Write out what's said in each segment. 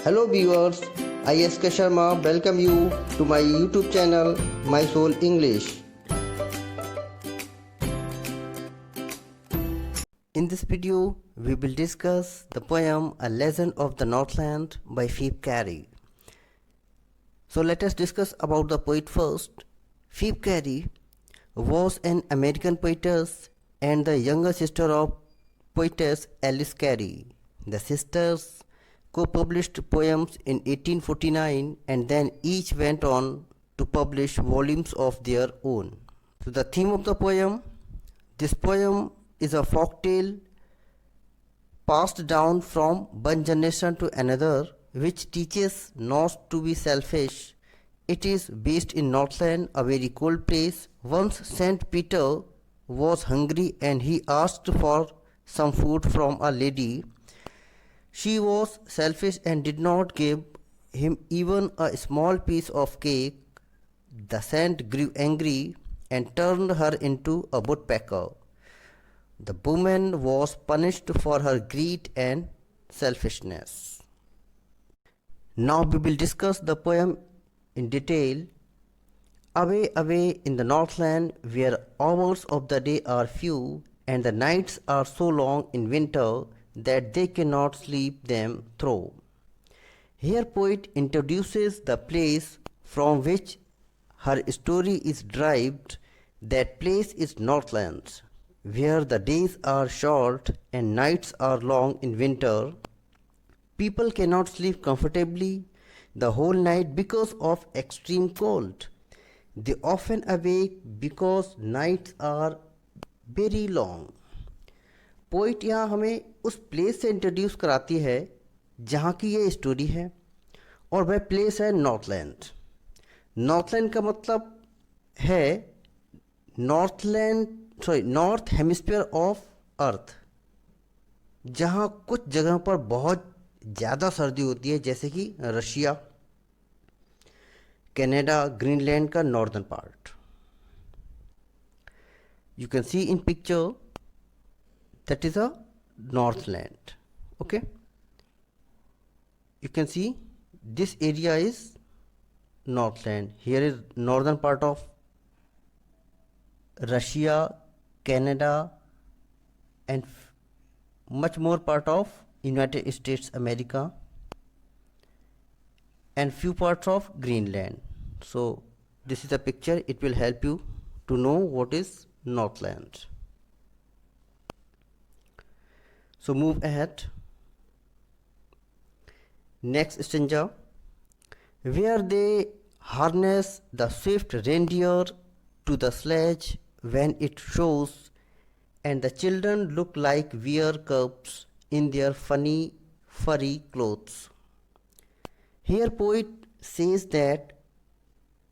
Hello viewers, I S.K. Sharma welcome you to my YouTube channel My Soul English. In this video, we will discuss the poem A Legend of the Northland by Phoebe Cary. So let us discuss about the poet first. Phoebe Cary was an American poetess and the younger sister of poetess Alice Cary. The sisters co-published poems in 1849 and then each went on to publish volumes of their own. So the theme of the poem, this poem is a folktale passed down from one generation to another which teaches not to be selfish. It is based in Northland, a very cold place. Once Saint Peter was hungry and he asked for some food from a lady. She was selfish and did not give him even a small piece of cake. The saint grew angry and turned her into a woodpecker. The woman was punished for her greed and selfishness. Now we will discuss the poem in detail. Away, away in the Northland, where hours of the day are few and the nights are so long in winter that they cannot sleep them through. Here poet introduces the place from which her story is derived. That place is Northland, where the days are short and nights are long in winter. People cannot sleep comfortably the whole night because of extreme cold. They often awake because nights are very long. Poet यहाँ हमें उस place से introduce कराती है जहाँ की ये story है और वह प्लेस है नॉर्थलैंड. नॉर्थलैंड का मतलब है नॉर्थ हेमिस्फीयर ऑफ अर्थ, जहाँ कुछ जगह पर बहुत ज़्यादा सर्दी होती है, जैसे कि रशिया, कनाडा, ग्रीनलैंड का northern part. You can see in picture that is a Northland. Okay, you can see this area is Northland. Here is northern part of Russia, Canada, and much more part of United States America and few parts of Greenland. So this is a picture. It will help you to know what is Northland. So move ahead. Next stanza. Where they harness the swift reindeer to the sledge when it shows, and the children look like bear cubs in their funny furry clothes. Here poet says that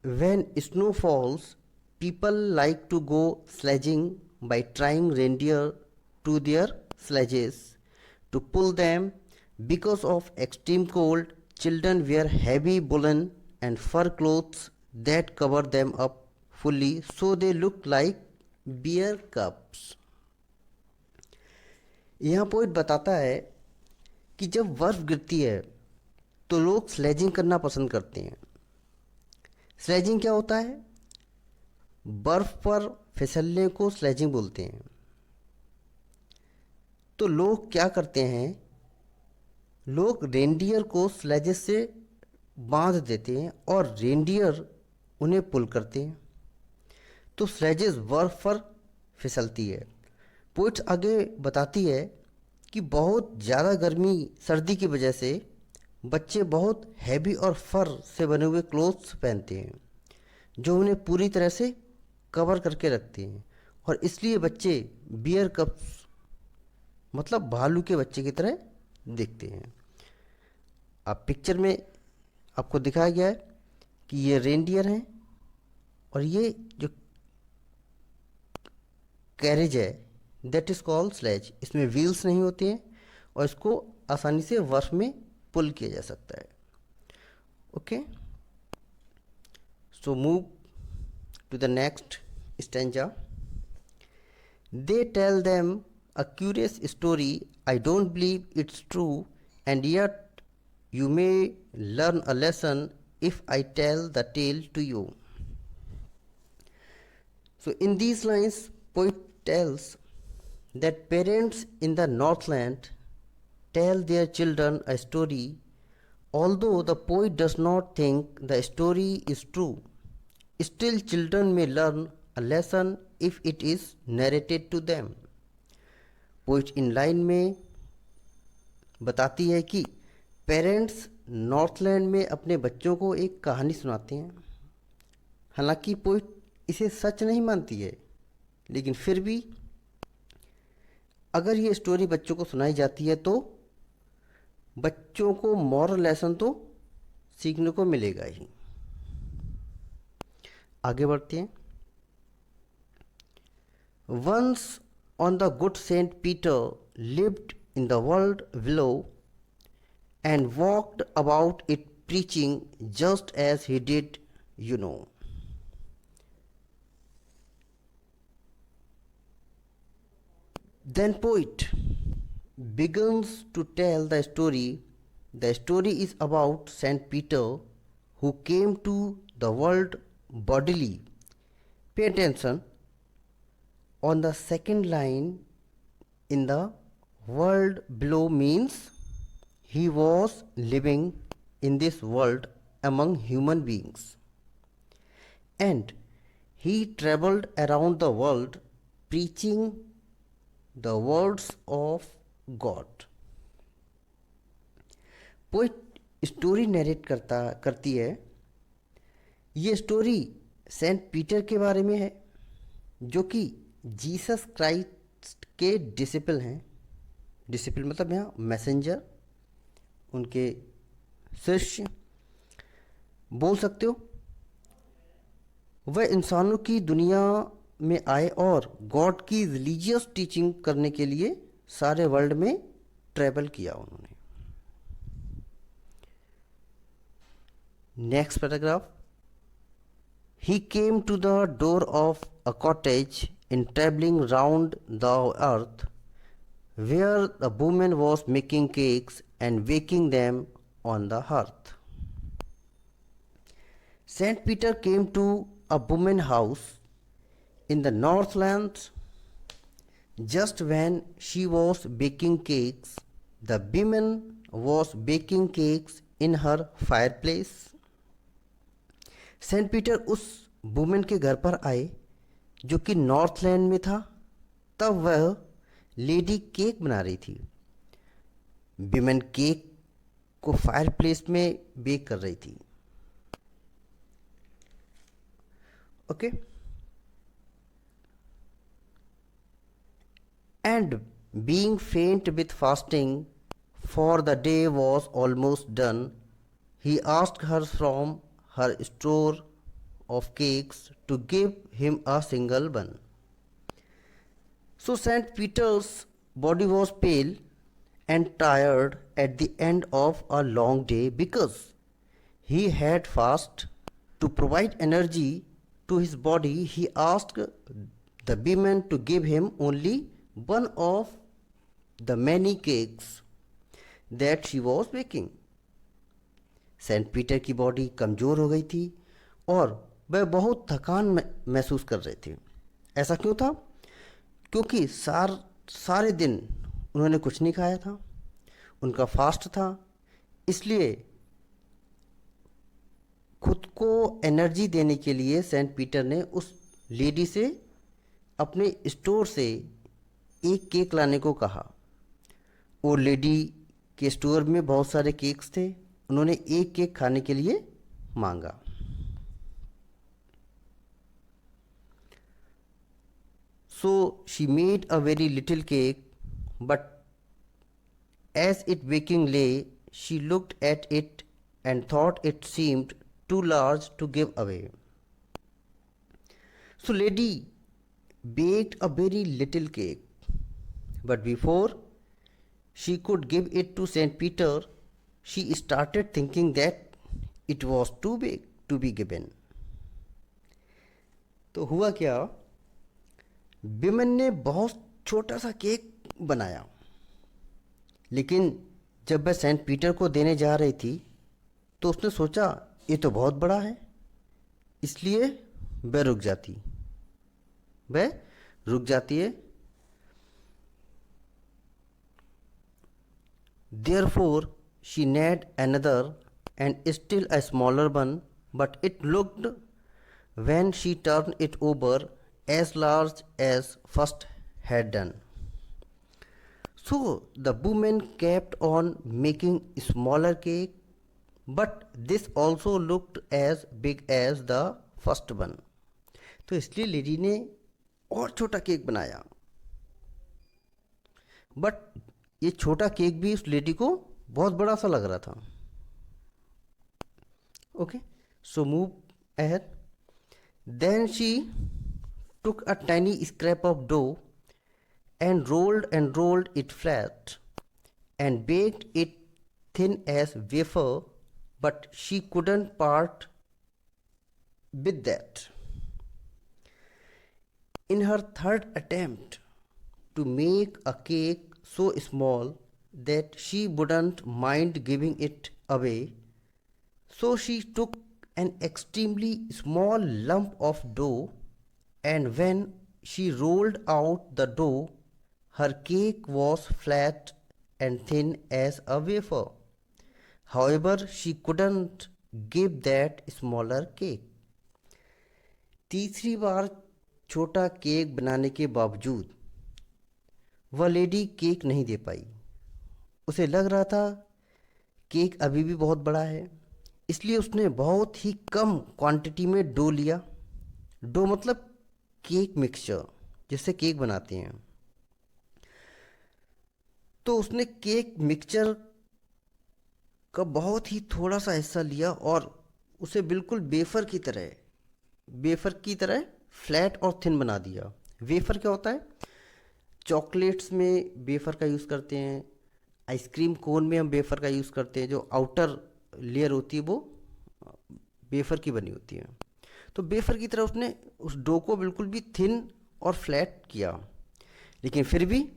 when snow falls, people like to go sledging by tying reindeer to their sledges to pull them. Because of extreme cold, children wear heavy woolen and fur clothes that cover them up fully, so they look like bear cubs. यहाँ poet बताता है कि जब बर्फ गिरती है तो लोग स्लेजिंग करना पसंद करते हैं. स्लेजिंग क्या होता है? बर्फ पर फिसलने को स्लेजिंग बोलते हैं. तो लोग क्या करते हैं, लोग रेंडियर को स्लेजेस से बांध देते हैं और रेंडियर उन्हें पुल करते हैं, तो स्लेजेस बर्फ पर फिसलती है. पोइट्स आगे बताती है कि बहुत ज़्यादा गर्मी सर्दी की वजह से बच्चे बहुत हैवी और फर से बने हुए क्लोथ्स पहनते हैं जो उन्हें पूरी तरह से कवर करके रखते हैं, और इसलिए बच्चे बियर कप्स मतलब भालू के बच्चे की तरह दिखते हैं. अब पिक्चर में आपको दिखाया गया है कि ये रेंडियर हैं और ये जो कैरेज है दैट इज़ कॉल्ड स्लेज. इसमें व्हील्स नहीं होते हैं और इसको आसानी से बर्फ में पुल किया जा सकता है. Okay, so move to the next stanza. They tell them a curious story, I don't believe it's true, and yet You may learn a lesson if I tell the tale to you. So, in these lines, poet tells that parents in the Northland tell their children a story, although the poet does not think the story is true. Still, children may learn a lesson if it is narrated to them. Poet in line में बताती है कि parents Northland में अपने बच्चों को एक कहानी सुनाते हैं। हालांकि पोइट इसे सच नहीं मानती है, लेकिन फिर भी अगर ये स्टोरी बच्चों को सुनाई जाती है तो बच्चों को मॉरल लेसन तो सीखने को मिलेगा ही। आगे बढ़ते हैं। Once on the good Saint Peter lived in the world below and walked about it preaching just as he did, you know. Then poet begins to tell the story. The story is about Saint Peter who came to the world bodily. Pay attention. On the second line in the world below means he was living in this world among human beings, and he traveled around the world preaching the words of God. Poet story narrate करती है। ये story Saint Peter के बारे में है, जो कि Jesus Christ के डिसिपल हैं। डिसिपल मतलब यहाँ मैसेंजर, उनके शिष्य बोल सकते हो। वह इंसानों की दुनिया में आए और गॉड की रिलीजियस टीचिंग करने के लिए सारे वर्ल्ड में ट्रैवल किया उन्होंने। Next paragraph. He came to the door of a cottage in traveling round the earth, where the woman was making cakes and baking them on the hearth. Saint Peter came to a woman's house in the Northlands just when she was baking cakes. The woman was baking cakes in her fireplace. Saint Peter उस women के घर पर आए जो कि Northland में था। तब वह लेडी केक बना रही थी। विमेन केक को फायर प्लेस में बेक कर रही थी। ओके। एंड बीइंग फेंट with fasting for the day was almost done, he asked her from her store of cakes to give him a single one. So Saint Peter's body was pale and tired at the end of a long day because he had fasted. To provide energy to his body, he asked the women to give him only one of the many cakes that she was baking. Saint Peter की body कमज़ोर हो गई थी और वह बहुत थकान महसूस कर रहे थे। ऐसा क्यों था? क्योंकि सारे दिन उन्होंने कुछ नहीं खाया था, उनका फास्ट था। इसलिए खुद को एनर्जी देने के लिए सेंट पीटर ने उस लेडी से अपने स्टोर से एक केक लाने को कहा। वो लेडी के स्टोर में बहुत सारे केक्स थे। उन्होंने एक केक खाने के लिए मांगा। So she made a very little cake, but as it baking lay, she looked at it and thought it seemed too large to give away. So lady baked a very little cake, but before she could give it to Saint Peter, she started thinking that it was too big to be given. तो हुआ क्या, women ने बहुत छोटा सा cake बनाया, लेकिन जब वह सेंट पीटर को देने जा रही थी तो उसने सोचा ये तो बहुत बड़ा है, इसलिए वह रुक जाती है। Therefore, she made another and still a smaller one, but it looked, when she turned it over, as large as first had done. So the woman kept on making smaller cake, but this also looked as big as the first one. तो इसलिए lady ने और छोटा cake बनाया, but ये छोटा cake भी उस लेडी को बहुत बड़ा सा लग रहा था। Okay, so move ahead. Then she took a tiny scrap of dough and rolled it flat and baked it thin as wafer, but she couldn't part with that. In her third attempt to make a cake so small that she wouldn't mind giving it away, so she took an extremely small lump of dough, and when she rolled out the dough, her cake was flat and thin as a wafer. However, she couldn't give that smaller cake. तीसरी बार छोटा cake बनाने के बावजूद वह lady cake नहीं दे पाई। उसे लग रहा था केक अभी भी बहुत बड़ा है, इसलिए उसने बहुत ही कम क्वांटिटी में डो लिया। डो मतलब केक मिक्सचर, जिससे केक बनाते हैं। तो उसने केक मिक्सचर का बहुत ही थोड़ा सा हिस्सा लिया और उसे बिल्कुल वेफर की तरह फ्लैट और थिन बना दिया। वेफर क्या होता है? चॉकलेट्स में वेफर का यूज़ करते हैं, आइसक्रीम कोन में हम वेफर का यूज़ करते हैं। जो आउटर लेयर होती है वो वेफर की बनी होती है। तो वेफर की तरह उसने उस डो को बिल्कुल भी थिन और फ्लैट किया, लेकिन फिर भी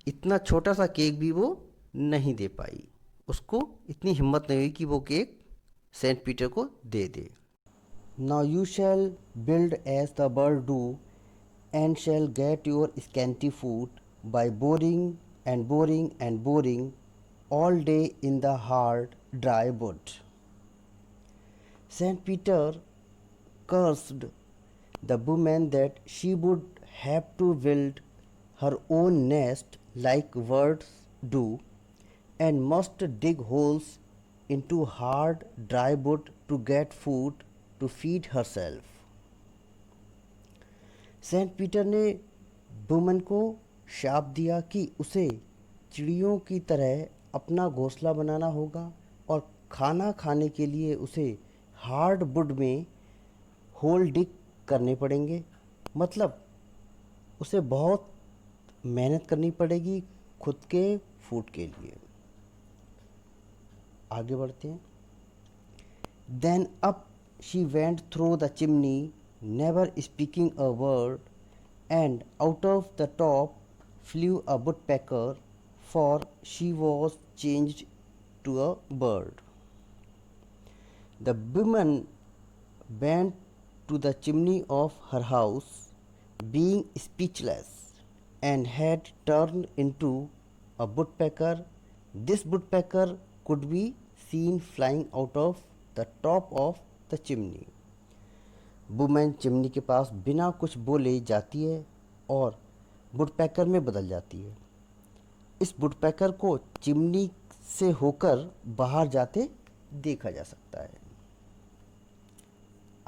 इतना छोटा सा केक भी वो नहीं दे पाई। उसको इतनी हिम्मत नहीं हुई कि वो केक सेंट पीटर को दे दे। Now you shall build as the bird do and shall get your scanty food by boring and boring and boring all day in the hard, dry wood. St. Peter cursed the woman that she would have to build her own nest like birds do and must dig holes into hard, dry wood to get food to feed herself. Saint Peter ने woman को शाप दिया कि उसे चिड़ियों की तरह अपना घोंसला बनाना होगा और खाना खाने के लिए उसे हार्ड वुड में होल डिग करने पड़ेंगे। मतलब उसे बहुत मेहनत करनी पड़ेगी खुद के फूड के लिए। आगे बढ़ते हैं। Then up she went through the chimney, never speaking a word, and out of the top flew a woodpecker, for she was changed to a bird. The woman went to the chimney of her house, being speechless, and had turned into a woodpecker. This woodpecker could be seen flying out of the top of the chimney. Women chimney के पास बिना कुछ बोले जाती है और woodpecker में बदल जाती है। इस वुडपैकर को चिमनी से होकर बाहर जाते देखा जा सकता है।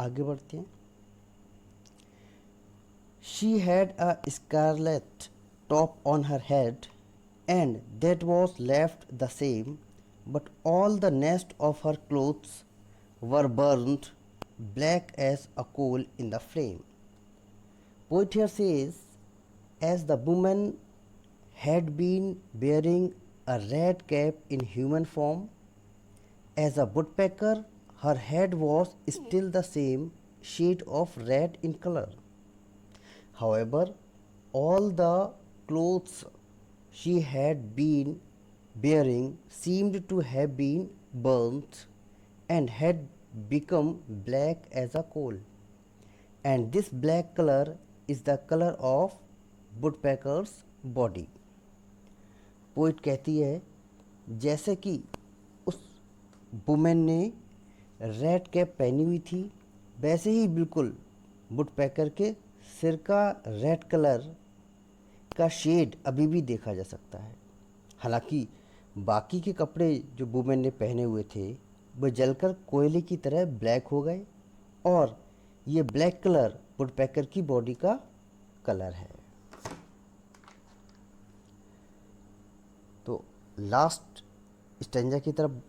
आगे बढ़ते हैं। She had a scarlet top on her head, and that was left the same, but all the nest of her clothes were burnt black as a coal in the flame. Poet here says, as the woman had been wearing a red cap in human form, as a woodpecker, her head was still the same shade of red in color. However, all the clothes she had been bearing seemed to have been burnt and had become black as a coal. And this black color is the color of woodpecker's body. Poet कहती है जैसे कि उस women ने red cap पहनी हुई थी, वैसे ही बिल्कुल वुडपेकर के सिर का रेड कलर का शेड अभी भी देखा जा सकता है। हालांकि बाकी के कपड़े जो वुमेन ने पहने हुए थे वह जलकर कोयले की तरह ब्लैक हो गए और ये ब्लैक कलर वुडपेकर की बॉडी का कलर है। तो लास्ट स्टेंजा की तरफ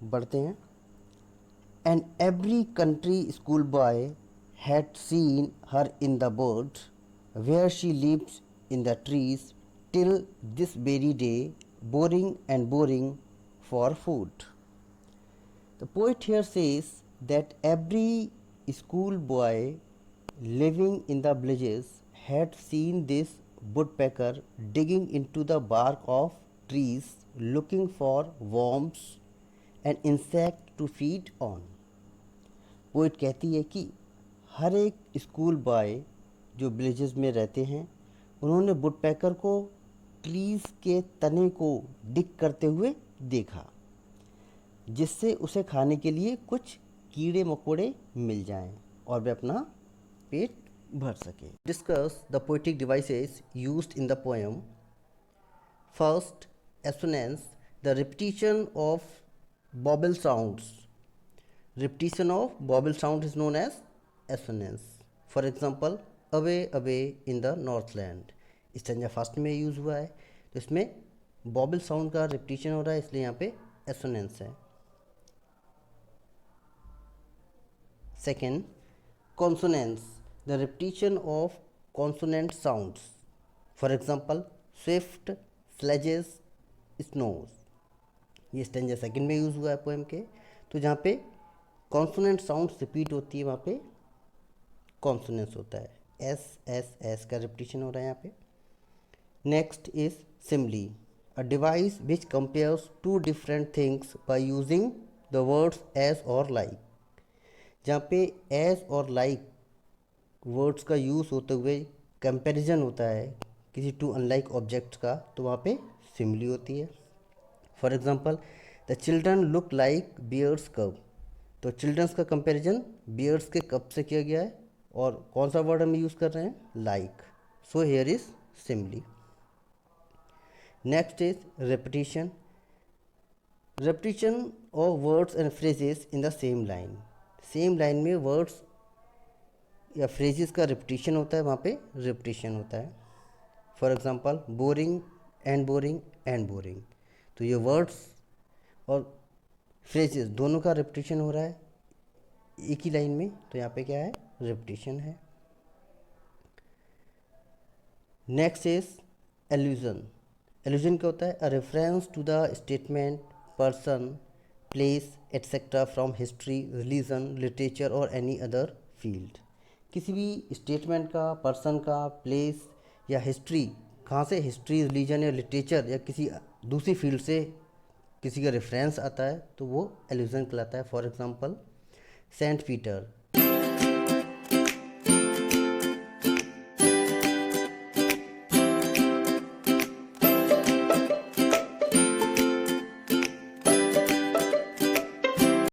बढ़ते हैं। And every country school boy had seen her in the birds where she lives in the trees till this very day, boring and boring for food. The poet here says that every school boy living in the villages had seen this woodpecker digging into the bark of trees looking for worms and insect to feed on. Poet कहती है कि हर एक school boy जो villages में रहते हैं उन्होंने woodpecker को ट्रीज के तने को डिग करते हुए देखा जिससे उसे खाने के लिए कुछ कीड़े मकोड़े मिल जाएं और वे अपना पेट भर सके। Discuss the poetic devices used in the poem. First, assonance, the repetition of बॉबल sounds. Repetition of vowel sound is known as assonance. For example, away away in the northland. Stanza first में use हुआ है तो इसमें vowel sound का repetition हो रहा है, इसलिए यहाँ पे एसोनेंस है। Second, consonance, the repetition of consonant sounds. For example, Swift, sledges, snows. ये स्टेंजा सेकेंड में यूज़ हुआ है पोएम के। तो जहाँ पे कॉन्सोनेंट साउंड रिपीट होती है वहाँ पे कॉन्सोनेंस होता है। एस एस एस का रिपीटिशन हो रहा है यहाँ पे। Next is simile, a device which compares two different things by using the words as और लाइक। जहाँ पे एज और लाइक वर्ड्स का यूज़ होते हुए कंपैरिजन होता है किसी टू अनलाइक ऑब्जेक्ट्स का, तो वहाँ पे सिमली होती है। For example, the children look like bears cub. तो चिल्ड्रंस का कंपैरिजन बियर्स के कप से किया गया है और कौन सा वर्ड हम यूज़ कर रहे हैं, like. So here is simile. Next is repetition, repetition of words and phrases in the same line. Same line में वर्ड्स या फ्रेजेस का रिपीटिशन होता है, वहाँ पे रिपीटिशन होता है। For example, boring and boring and boring. तो ये वर्ड्स और फ्रेजेस दोनों का रिपीटिशन हो रहा है एक ही लाइन में, तो यहाँ पे क्या है, रिपीटिशन है। Next is एल्यूजन। एल्यूजन क्या होता है, a reference to the statement, person, place etcetera from history, religion, literature और एनी अदर फील्ड। किसी भी स्टेटमेंट का, पर्सन का, प्लेस या हिस्ट्री, कहाँ से, हिस्ट्री, रिलीजन या लिटरेचर या किसी दूसरी फील्ड से किसी का रेफरेंस आता है तो वो एल्यूजन कहलाता है। For example, Saint Peter